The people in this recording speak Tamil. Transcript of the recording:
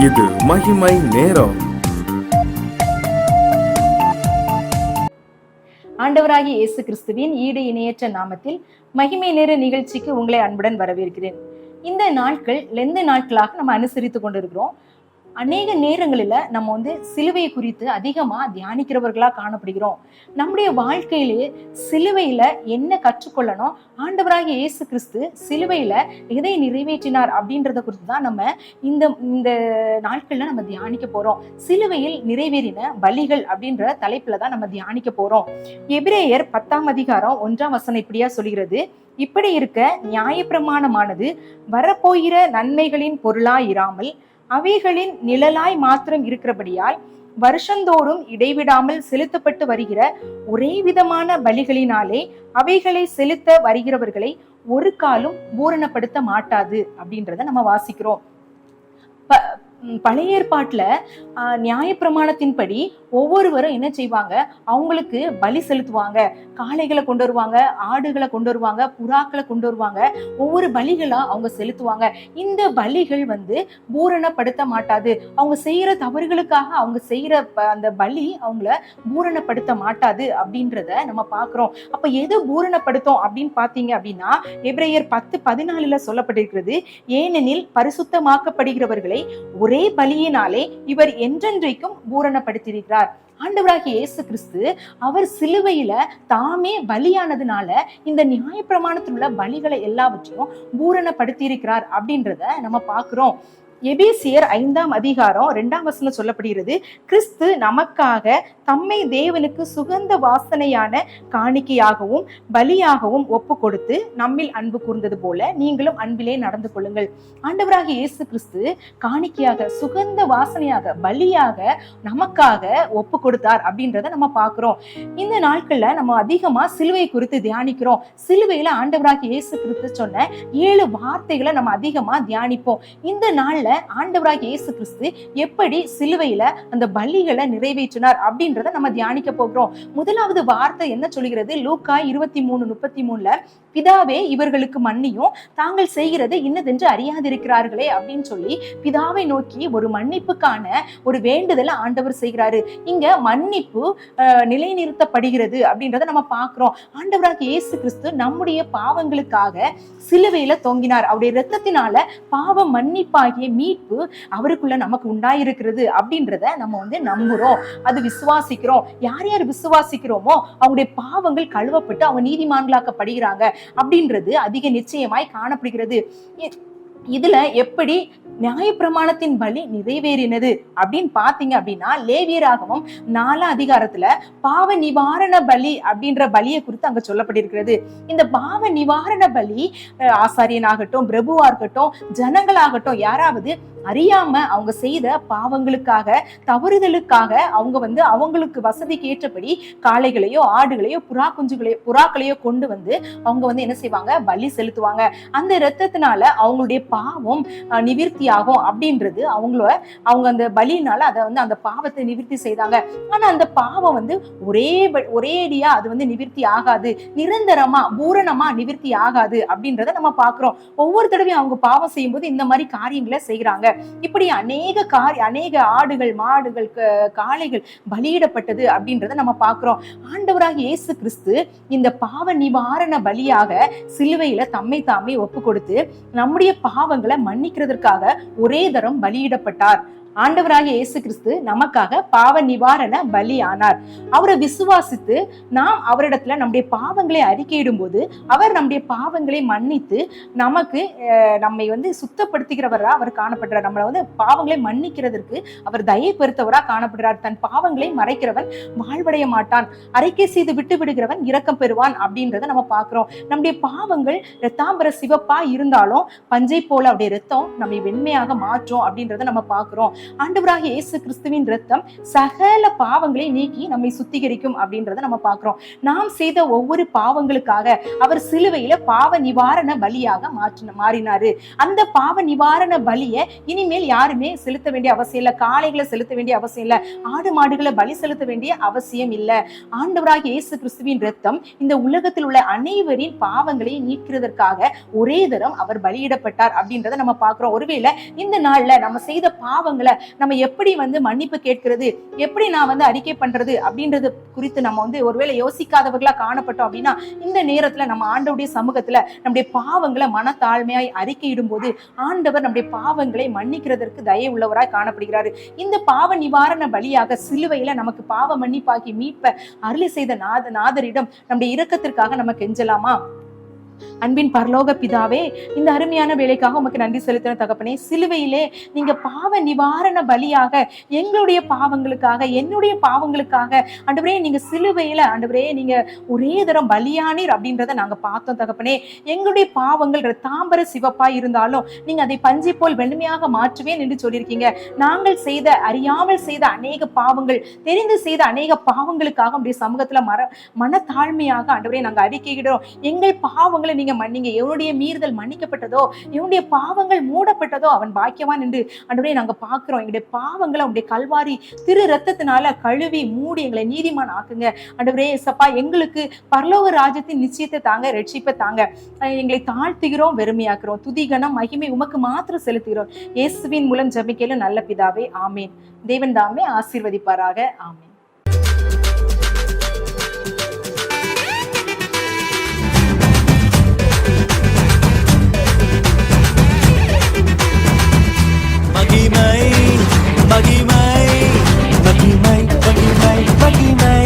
இது மகிமை நேரம். ஆண்டவராகிய இயேசு கிறிஸ்துவின் ஈடு இணையற்ற நாமத்தில் மகிமை நேர நிகழ்ச்சிக்கு உங்களை அன்புடன் வரவேற்கிறேன். இந்த நாட்கள் லெந்து நாட்களாக நம்ம அனுசரித்து கொண்டிருக்கிறோம். அநேக நேரங்களில் நம்ம சிலுவையை குறித்து அதிகமாக தியானிக்கிறவர்களா காணப்படுகிறோம். நம்முடைய வாழ்க்கையிலே சிலுவையில என்ன கற்றுக்கொள்ளணும், ஆண்டவராகிய இயேசு கிறிஸ்து சிலுவையில எதை நிறைவேற்றினார் அப்படின்றத குறித்து தான் நம்ம இந்த நாட்கள்ல நம்ம தியானிக்க போறோம். சிலுவையில் நிறைவேறின பலிகள் அப்படின்ற தலைப்புல தான் நம்ம தியானிக்க போறோம். எபிரேயர் 10ஆம் அதிகாரம் 1ஆம் வசனம் இப்படியா சொல்கிறது: இப்படி இருக்க நியாயப்பிரமாணமானது வரப்போகிற நன்மைகளின் பொருளாயிராமல் அவைகளின் நிழலாய் மாத்திரம் இருக்கிறபடியால் வருஷந்தோறும் இடைவிடாமல் செலுத்தப்பட்டு வருகிற ஒரே விதமான பலிகளினாலே அவைகளை செலுத்த வருகிறவர்களை ஒரு காலும் பூரணப்படுத்த மாட்டாது அப்படின்றத நம்ம வாசிக்கிறோம். பழைய ஏற்பாட்டுல நியாயப்பிரமாணத்தின்படி ஒவ்வொருவரும் என்ன செய்வாங்க, அவங்களுக்கு பலி செலுத்துவாங்க. காளைகளை கொண்டு வருவாங்க, ஆடுகளை கொண்டு வருவாங்க, புறாக்களை கொண்டு வருவாங்க. ஒவ்வொரு பலிகளா அவங்க செலுத்துவாங்க. இந்த பலிகள் பூரணப்படுத்த மாட்டாது. அவங்க செய்யற தவறுகளுக்காக அவங்க செய்யற அந்த பலி அவங்கள பூரணப்படுத்த மாட்டாது அப்படின்றத நம்ம பாக்குறோம். அப்ப எது பூரணப்படுத்தும் அப்படின்னு பாத்தீங்க அப்படின்னா, எபிரேயர் 10:14 சொல்லப்பட்டிருக்கிறது: ஏனெனில் பரிசுத்தமாக்கப்படுகிறவர்களை ஒரே பலியினாலே இவர் என்றென்றைக்கும் பூரணப்படுத்தியிருக்கிறார். ஆண்டவராகிய இயேசு கிறிஸ்து அவர் சிலுவையில தாமே பலியானதுனால இந்த நியாயப்பிரமாணத்தில் உள்ள பலிகளை எல்லாவற்றையும் பூரணப்படுத்தி இருக்கிறார் அப்படின்றத நம்ம பாக்குறோம். எபேசியர் 5ஆம் அதிகாரம் 2ஆம் வசனம் சொல்லப்படுகிறது: கிறிஸ்து நமக்காக தம்மை தேவனுக்கு சுகந்த வாசனையான காணிக்கையாகவும் பலியாகவும் ஒப்பு கொடுத்து நம்மில் அன்பு கூர்ந்தது போல நீங்களும் அன்பிலே நடந்து கொள்ளுங்கள். ஆண்டவராகிய இயேசு கிறிஸ்து காணிக்கையாக, சுகந்த வாசனையாக, பலியாக நமக்காக ஒப்பு கொடுத்தார் அப்படின்றத நம்ம பாக்குறோம். இந்த நாட்கள்ல நம்ம அதிகமா சிலுவை குறித்து தியானிக்கிறோம். சிலுவையில ஆண்டவராகிய இயேசு கிறிஸ்து சொன்ன 7 வார்த்தைகளை நம்ம அதிகமா தியானிப்போம். இந்த நாள்ல ஆண்டவராகிய இயேசு கிறிஸ்து எப்படி சிலுவையில அந்த பலிகளை நிறைவேற்றினார் அப்படின்றத நம்ம தியானிக்க போகிறோம். முதலாவது வார்த்தை என்ன சொல்கிறது? லூக்கா 23:33 பிதாவே இவர்களுக்கு மன்னியும், தாங்கள் செய்கிறது இன்னதென்று அறியாதிருக்கிறார்களே அப்படின்னு சொல்லி பிதாவை நோக்கி ஒரு மன்னிப்புக்கான ஒரு வேண்டுதலை ஆண்டவர் செய்கிறாரு. இங்க மன்னிப்பு நிலைநிறுத்தப்படுகிறது அப்படின்றத நம்ம பாக்குறோம். ஆண்டவராகிய இயேசு கிறிஸ்து நம்முடைய பாவங்களுக்காக சிலுவையில தொங்கினார். அவருடைய இரத்தத்தினால பாவ மன்னிப்பாகிய மீட்பு அவருக்குள்ள நமக்கு உண்டாயிருக்கிறது அப்படின்றத நம்ம நம்புறோம், அது விசுவாசிக்கிறோம். யார் யார் விசுவாசிக்கிறோமோ அவங்களுடைய பாவங்கள் கழுவப்பட்டு அவங்க நீதிமான்களாக்கப்படுகிறாங்க அப்படின்றது அதிக நிச்சயமாய் காணப்படுகிறது. இதுல எப்படி நியாயப்பிரமாணத்தின் பலி நிறைவேறினது அப்படின்னு பாத்தீங்க அப்படின்னா, லேவியராகமம் 4ஆம் அதிகாரத்துல பாவ நிவாரண பலி அப்படின்ற பலியை குறித்து அங்க சொல்லப்பட்டிருக்கிறது. இந்த பாவ நிவாரண பலி ஆசாரியனாகட்டும், பிரபுவா இருக்கட்டும், ஜனங்களாகட்டும், யாராவது அறியாம அவங்க செய்த பாவங்களுக்காக, தவறுதலுக்காக அவங்க அவங்களுக்கு வசதிக்கு ஏற்றபடி காளைகளையோ, ஆடுகளையோ, புறாக்களையோ கொண்டு அவங்க என்ன செய்வாங்க, பலி செலுத்துவாங்க. அந்த இரத்தத்தினால அவங்களுடைய பாவம் நிவிர்த்தி ஆகும் அப்படின்றது அவங்க அந்த பலியினால அதை அந்த பாவத்தை நிவிர்த்தி செய்தாங்க. ஆனா அந்த பாவம் ஒரேடியா அது நிவிர்த்தி ஆகாது, நிரந்தரமா பூரணமா நிவிர்த்தி ஆகாது அப்படின்றத நம்ம பாக்குறோம். ஒவ்வொரு தடவையும் அவங்க பாவம் செய்யும் போது இந்த மாதிரி காரியங்களை செய்யறாங்க. இப்படி அநேக ஆடுகள், மாடுகள், காளைகள் பலியிடப்பட்டது அப்படின்றத நம்ம பாக்குறோம். ஆண்டவராகிய இயேசு கிறிஸ்து இந்த பாவ நிவாரண பலியாக சிலுவையில தம்மை தாமே ஒப்பு கொடுத்து நம்முடைய பாவங்களை மன்னிக்கிறதுக்காக ஒரே தரம் பலியிடப்பட்டார். ஆண்டவராகிய இயேசு கிறிஸ்து நமக்காக பாவ நிவாரண பலி ஆனார். அவரை விசுவாசித்து நாம் அவரிடத்துல நம்முடைய பாவங்களை அறிக்கையிடும் போது அவர் நம்முடைய பாவங்களை மன்னித்து நமக்கு நம்மை சுத்தப்படுத்துகிறவரா அவர் காணப்படுறார். நம்மளை பாவங்களை மன்னிக்கிறதற்கு அவர் தயை பெருத்தவரா காணப்படுறார். தன் பாவங்களை மறைக்கிறவன் வாழ்வடைய மாட்டான், அறிக்கை செய்து விட்டு விடுகிறவன் இரக்கம் பெறுவான் அப்படின்றத நம்ம பாக்குறோம். நம்முடைய பாவங்கள் இரத்தாம்பர சிவப்பா இருந்தாலும் பஞ்சை போல அவருடைய இரத்தம் நம்மை வெண்மையாக மாற்றும் அப்படின்றத நம்ம பாக்குறோம். ஆண்டவராகிய இயேசு கிறிஸ்துவின் இரத்தம் சகல பாவங்களை நீக்கி நம்மை சுத்திகரிக்கும் அப்படின்றத நம்ம பாக்குறோம். நாம் செய்த ஒவ்வொரு பாவங்களுக்காக அவர் சிலுவையில பாவ நிவாரண பலியாக மாறினாரு. அந்த பாவ நிவாரண பலியை இனிமேல் யாருமே செலுத்த வேண்டிய அவசியம் இல்லை. காளைகளை செலுத்த வேண்டிய அவசியம் இல்லை, ஆடு மாடுகளை பலி செலுத்த வேண்டிய அவசியம் இல்லை. ஆண்டவராகிய இயேசு கிறிஸ்துவின் இரத்தம் இந்த உலகத்தில் உள்ள அனைவரின் பாவங்களை நீக்கிறதற்காக ஒரே தரம் அவர் பலியிடப்பட்டார் அப்படின்றத நம்ம பாக்குறோம். ஒருவேளை இந்த நாள்ல நம்ம செய்த பாவங்களை சமூகத்துல நம்ம எப்படி மன்னிப்பு கேட்கிறது, எப்படி நான் அறிக்கை பண்றது அப்படின்றது குறித்து நம்ம ஒருவேளை யோசிக்காதவர்களா காணப்பட்டோம் அப்படின்னா, இந்த நேரத்துல நம்ம ஆண்டவருடைய சமூகத்துல நம்முடைய பாவங்களை மனத்தாழ்மையாய் அறிக்கையிடும் போது ஆண்டவர் நம்முடைய பாவங்களை மன்னிக்கிறதற்கு தயை உள்ளவராய் காணப்படுகிறாரு. இந்த பாவ நிவாரண பலியாக சிலுவையில நமக்கு பாவ மன்னிப்பாக்கி மீட்ப அருளி செய்த நாதரிடம் நம்முடைய இரக்கத்திற்காக நம்ம கெஞ்சலாமா? அன்பின் பரலோக பிதாவே, இந்த அருமையான வேலைக்காக உமக்கு நன்றி செலுத்தின தகப்பனே. சிலுவையிலே நீங்க பாவ நிவாரண பலியாக எங்களுடைய பாவங்களுக்காக, என்னுடைய பாவங்களுக்காக ஆண்டவரே நீங்க சிலுவையில ஆண்டவரே நீங்க ஒரே தரம் பலியானீர் அப்படின்றத நாங்க பார்த்தோம் தகப்பனே. எங்களுடைய பாவங்கள் தாம்பர சிவப்பாய் இருந்தாலும் நீங்க அதை பஞ்சு போல் வெண்மையாக மாற்றுவேன் என்று சொல்லியிருக்கீங்க. நாங்கள் அறியாமல் செய்த அநேக பாவங்கள், தெரிந்து செய்த அநேக பாவங்களுக்காக நம்முடைய சமூகத்துல மனத்தாழ்மையாக ஆண்டவரே நாங்க அறிக்கையிடுறோம். எங்கள் பாவங்களை நீங்க மன்னிங்க. எவனுடைய மீறுதல் மன்னிக்கப்பட்டதோ, எவனுடைய பாவங்கள் மூடப்பட்டதோ அவன் பாக்கியவான் என்று ஆண்டவரே நாங்க பார்க்கிறோம். எங்களுடைய பாவங்களை உங்களுடைய கல்வாரி திரு ரத்தத்தினால கழுவி மூடி எங்களை நீதிமான் ஆக்குங்க ஆண்டவரே. சப்பா, எங்களுக்கு பரலோக ராஜ்யத்தின் நிச்சயத்தை தாங்க, ரட்சிப்பை தாங்க. எங்களை தாழ்த்துகிறோம், வெறுமையாக்குறோம். துதிகனம் மகிமை உமக்கு மாத்திரம் செலுத்துகிறோம். இயேசுவின் மூலம் ஜெபிக்கல நல்ல பிதாவே, ஆமீன். தேவன் தாமே ஆசீர்வதிப்பாராக. ஆமீன். மகிமை மகிமை மகிமை மகிமை மகிமை